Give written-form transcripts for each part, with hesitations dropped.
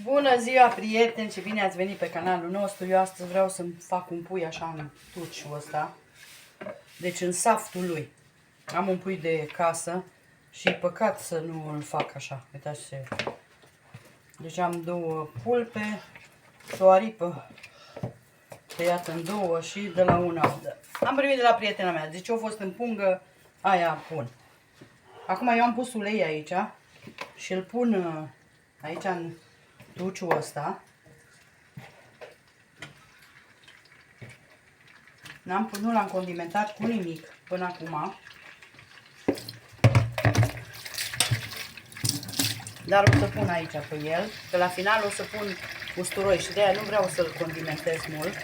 Bună ziua, prieteni, și bine ați venit pe canalul nostru. Eu astăzi vreau să-mi fac un pui așa în tuciul ăsta. Deci în saftul lui. Am un pui de casă și e păcat să nu îl fac așa. Uitați ce. Deci am două pulpe, o aripă tăiată în două și de la una. Am primit de la prietena mea. Deci au fost în pungă, aia pun. Acum eu am pus ulei aici și îl pun aici în tuciul ăsta. Nu l-am condimentat cu nimic până acum. Dar o să pun aici pe el, că la final o să pun usturoi și de aia nu vreau să-l condimentez mult.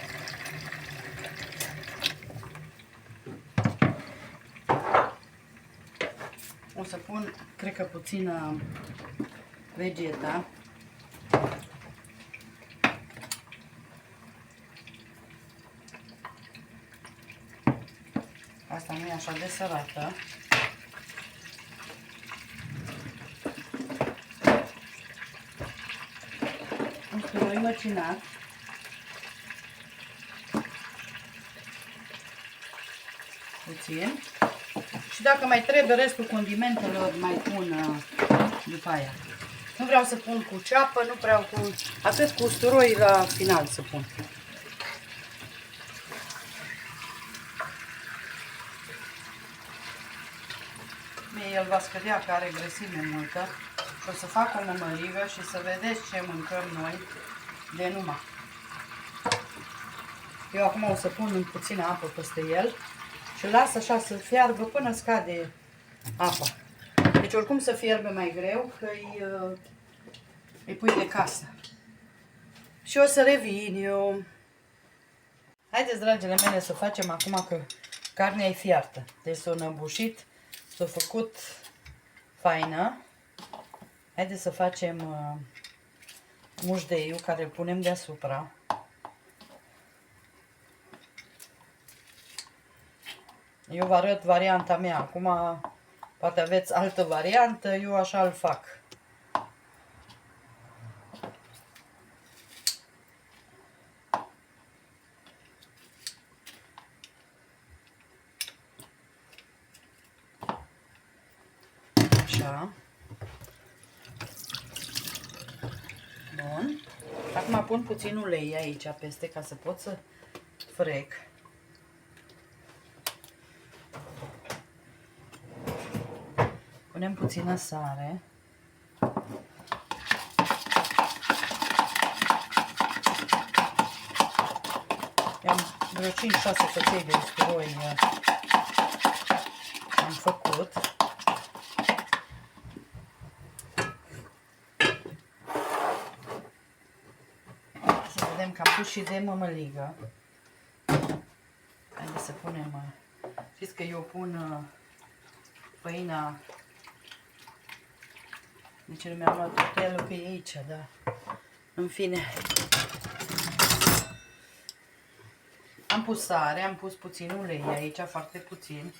O să pun, cred că puțină vegeta. Asta nu e așa de sărată. Usturoi măcinat. Puțin. Și dacă mai trebuie restul condimentelor, mai pun după aia. Nu vreau să pun cu ceapă, nu vreau cu... Atât cu usturoi la final să pun. Mie el va scădea că are grăsime multă. Și o să fac o mămăligă și să vedeți ce mâncăm noi de numai. Eu acum o să pun puțină apă peste el și las așa să fiarbă până scade apa. Deci oricum să fierbe mai greu, că îi pui de casă. Și o să revin eu. Haideți, dragile mele, să facem acum că carnea e fiartă. Deci s-a înăbușit, s-a făcut faină. Haideți să facem mușdeiul care îl punem deasupra. Eu vă arăt varianta mea. Acum poate aveți altă variantă, eu așa îl fac. Așa. Bun. Acum pun puțin ulei aici peste ca să pot să frec. Punem puțină sare. Am vreo 5-6 căței de usturoi am făcut. Să vedem că am pus și de mămăligă. Haideți să punem... Știți că eu pun făina. Deci nu mi-am luat hotelul că e aici, da. În fine. Am pus sare, am pus puțin ulei aici, foarte puțin.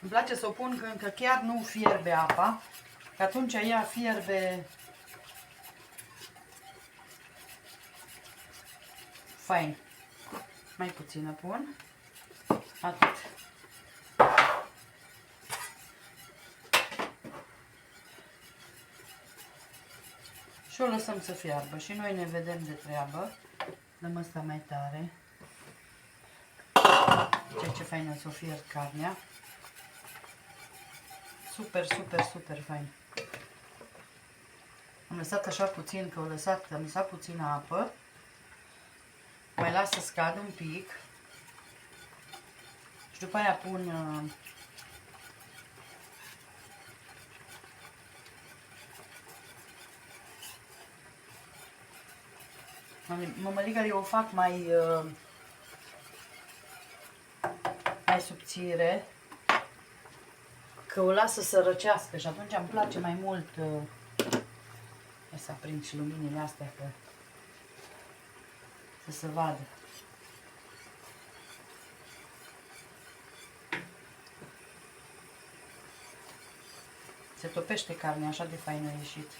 Îmi place să o pun încă chiar nu fierbe apa, că atunci ea fierbe fain. Mai puțină pun. Atât. Și o lăsăm să fiarbă și noi ne vedem de treabă. Dăm asta mai tare. Ce faină s-o fiert carnea. Super, super, super fain. Am lăsat așa puțin, că am lăsat puțină apă. Mai las să scadă un pic. Și după aia pun mămăliga, eu o fac mai subțire, că o las să răcească și atunci îmi place mai mult. Hai să aprind și luminile astea, că să se vadă. Se topește carnea, așa de fain a ieșit.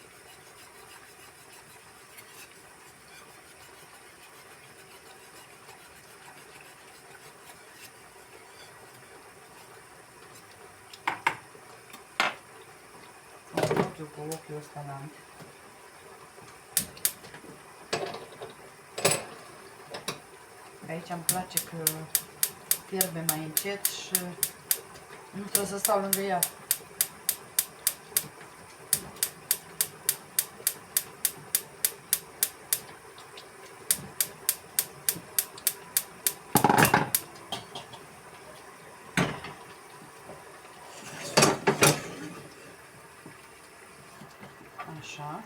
Eu cu ochiul ăsta n-am. Aici îmi place că fierbe mai încet și nu trebuie să stau lângă ea. Așa.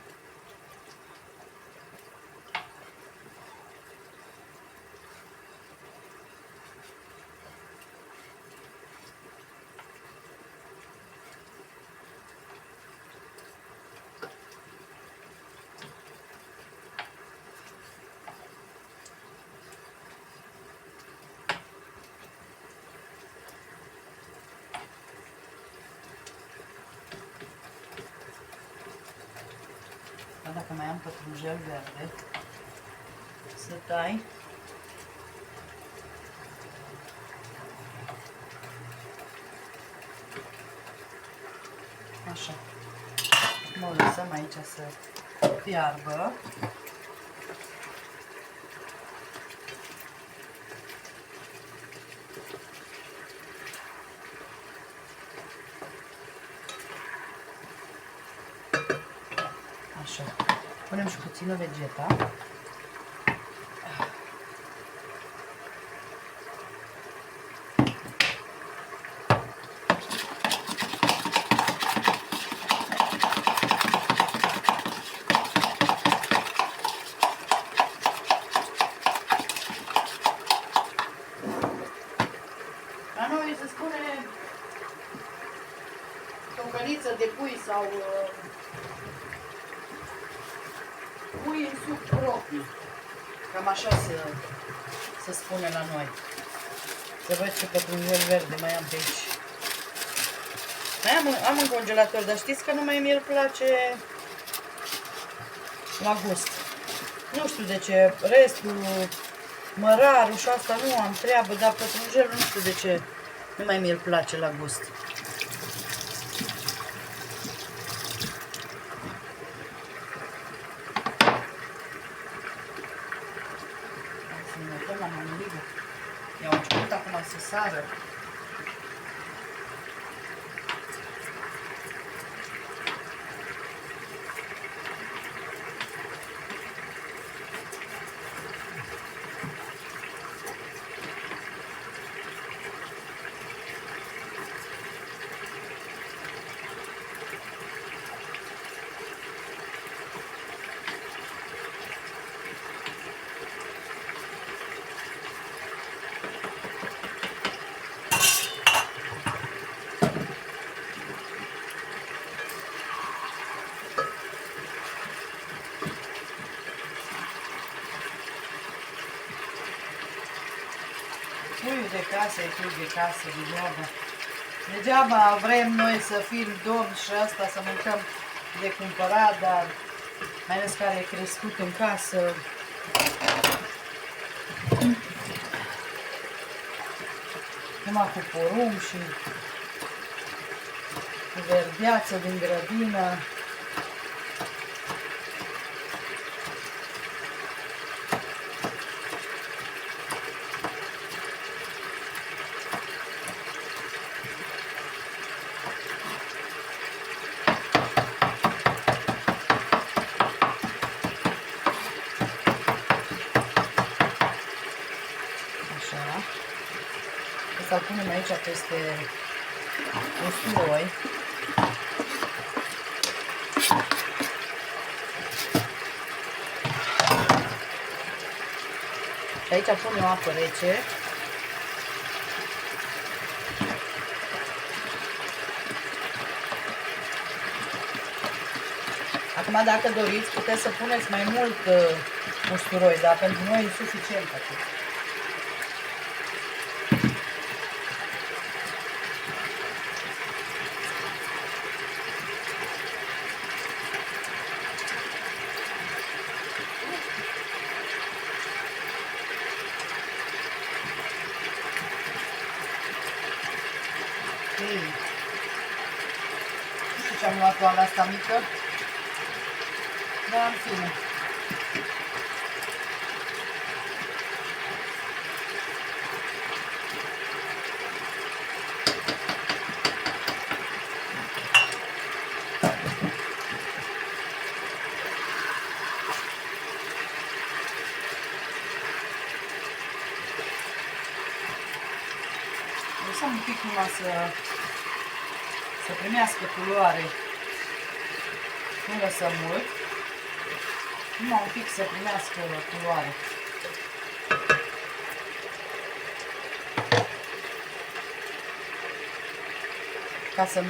Dacă mai am pătrunjel verde, să tai. Așa. Mă lăsăm aici să fiarbă. Așa. Punem și puțină vegeta. La noi se spune tocăniță de pui sau pui în suc propriu. Cam așa se spune la noi. Să văd ce pătrunjel verde mai am pe aici. Am în congelator, dar știți că numai mi-l place la gust. Nu știu de ce, restul, mărarul și asta nu am treabă, dar pătrunjelul nu știu de ce numai mi-l place la gust. I-au început acum să sară. Puiul de casă e pui de casă, degeaba. Degeaba vrem noi să fim domni și asta, să mâncăm de cumpărat, dar mai ales care e crescut în casă. Numai cu porumb și cu verdeață din grădină. Să-l punem aici peste usturoi. Și aici punem apă rece. Acum, dacă doriți, puteți să puneți mai mult usturoi, dar pentru noi e suficient atât. am luat oala asta mică. Dar în fine. Lăsăm un pic numai să primească culoare. Nu lăsăm mult. Numai un pic să primească culoare. Ca să...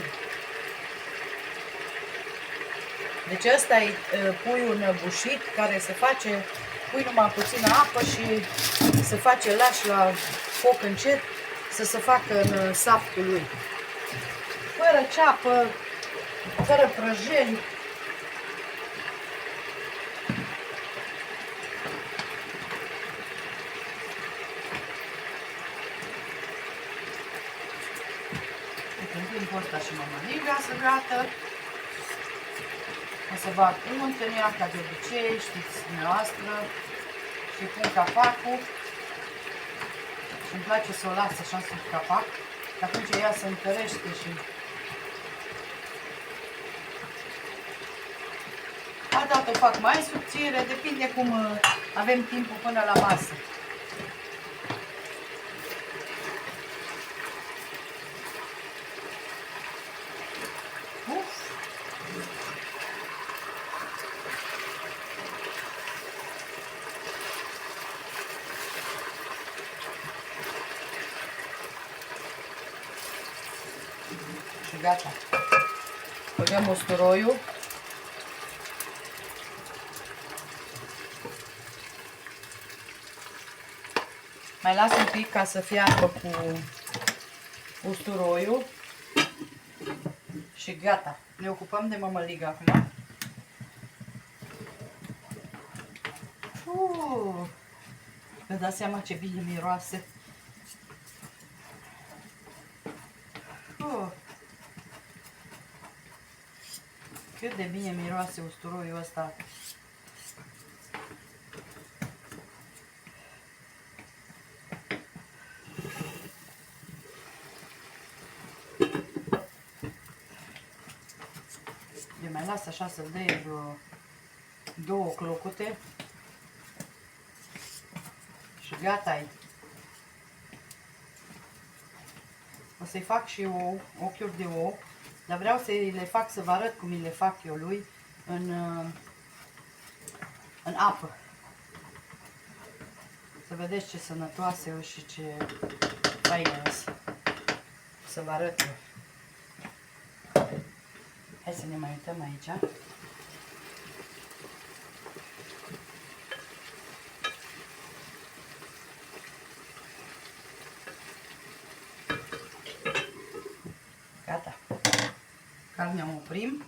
Deci ăsta e puiul înăbușit care se face, pui numai puțină apă și se face lași la foc încet să se facă în saftul lui. Fără ceapă, fără prăjeli. În timpul ăsta și mămăliga se gata. O să bag unt în ea, ca de obicei, știți dumneavoastră. Și pun capacul. Și îmi place să o las așa sub capac. Că atunci ea se întărește și... Adată o fac mai subțire, depinde cum avem timpul până la masă. Și gata. Băgăm usturoiul. Mai las un pic ca să fiarbă cu usturoiul. Și gata. Ne ocupăm de mămăligă acum. Vă dați seama ce bine miroase. Cât de bine miroase usturoiul ăsta. Eu mai las așa să-l dea două clocute. Și gata-i. O să-i fac și ou, ochiuri de ou. Dar vreau să le fac, să vă arăt cum le fac eu lui în apă. Să vedeți ce sănătoase și ce faine sunt. Să vă arăt eu. Hai să ne mai uităm aici. Gata. Carnea o oprim.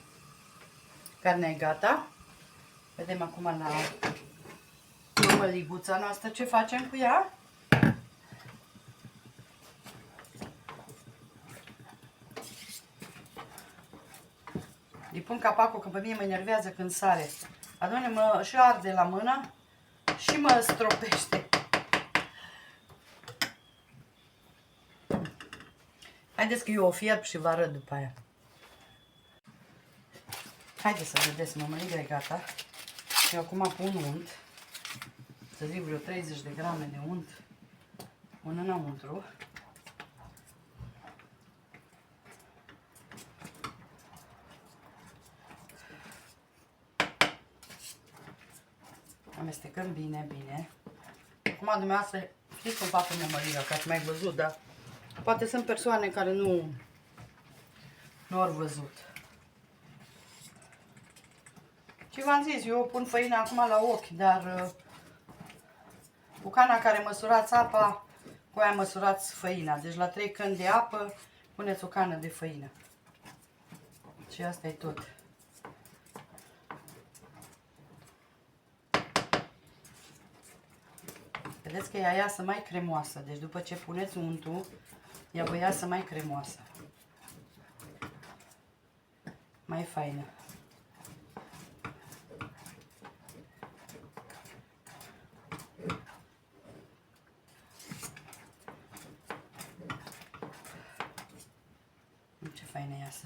Carnea e gata. Vedem acum la mămăliguța noastră ce facem cu ea. Îi pun capacul că pe mine mă enervează când sare. Atunci mă și arde la mână și mă stropește. Haideți că eu o fierb și vă arăt după aia. Haideți să vedeți, mămăliga e gata. Și acum pun unt. Să zic vreo 30 de grame de unt. Pun înăuntru. Amestecăm bine, bine. Acum dumneavoastră știți cum fac mămăliga, că ați mai văzut, dar poate sunt persoane care nu au văzut. Și v-am zis, eu pun făina acum la ochi, dar cu cana care măsurați apa, cu aia măsurați făina. Deci la 3 căni de apă puneți o cană de făină. Și asta e tot. Vedeți că ea iasă mai cremoasă. Deci după ce puneți untul, ea vă iasă mai cremoasă. Mai mai faină. Ce faină iasă.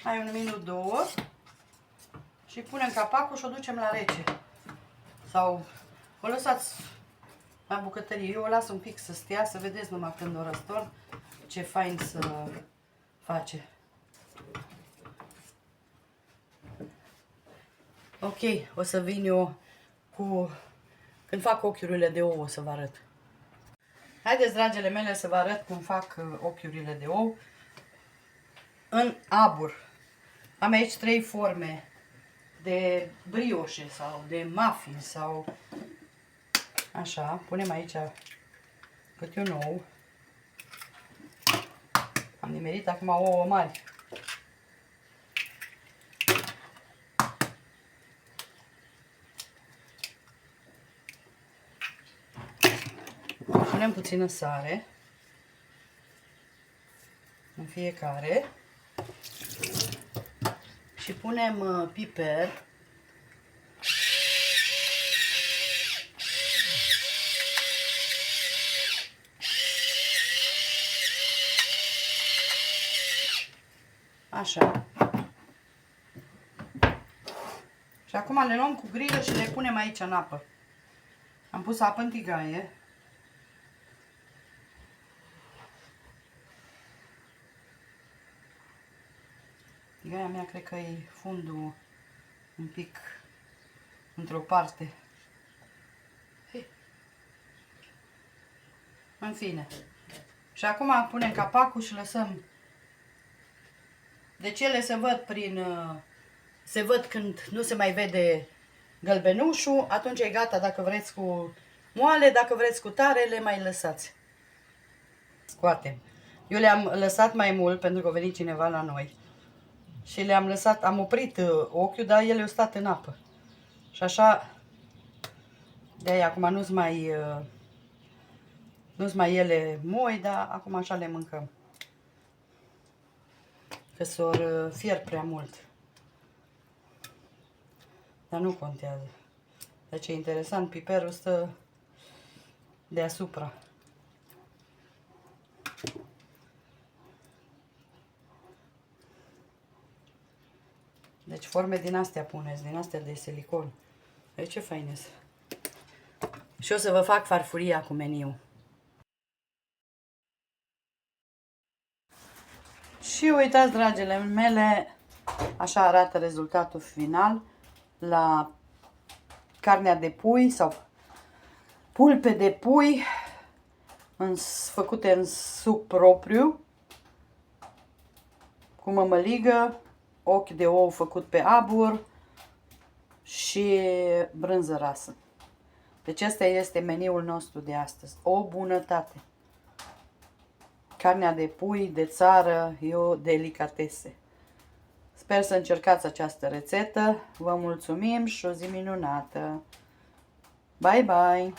Mai un minut, două și punem capacul și o ducem la rece. Sau o lăsați la bucătărie. Eu o las un pic să stea, să vedeți numai când o răstorn ce fain să face. Ok, o să vin eu cu... Când fac ochiurile de ou o să vă arăt. Haideți, dragile mele, să vă arăt cum fac ochiurile de ou în abur. Am aici 3 forme de brioșe sau de muffin sau așa. Punem aici câte un ou. Am nimerit acum ouă mari. Punem puțină sare în fiecare și punem piper. Așa. Și acum le luăm cu grijă și le punem aici în apă. Am pus apă în tigaie. Tigaia mea cred că e fundul un pic într-o parte. În fine. Și acum punem capacul și lăsăm. Deci ele se văd prin... Se văd când nu se mai vede gălbenușul, atunci e gata. Dacă vreți cu moale, dacă vreți cu tare, le mai lăsați. Scoatem. Eu le-am lăsat mai mult pentru că a venit cineva la noi. Și le-am lăsat, am oprit ochiul, dar ele au stat în apă. Și așa, de-aia acum nu-s mai ele moi, dar acum așa le mâncăm. Că s-or fiert prea mult. Dar nu contează. Deci e interesant, piperul stă deasupra. Deci forme din astea puneți, din astea de silicon. Deci ce faine. Și o să vă fac farfuria cu meniu. Și uitați, dragile mele, așa arată rezultatul final la carnea de pui sau pulpe de pui făcute în suc propriu, cu mămăligă, ochi de ou făcut pe abur și brânză rasă. Deci asta este meniul nostru de astăzi. O bunătate! Carnea de pui de țară e o delicatese. Sper să încercați această rețetă. Vă mulțumim și o zi minunată! Bye, bye!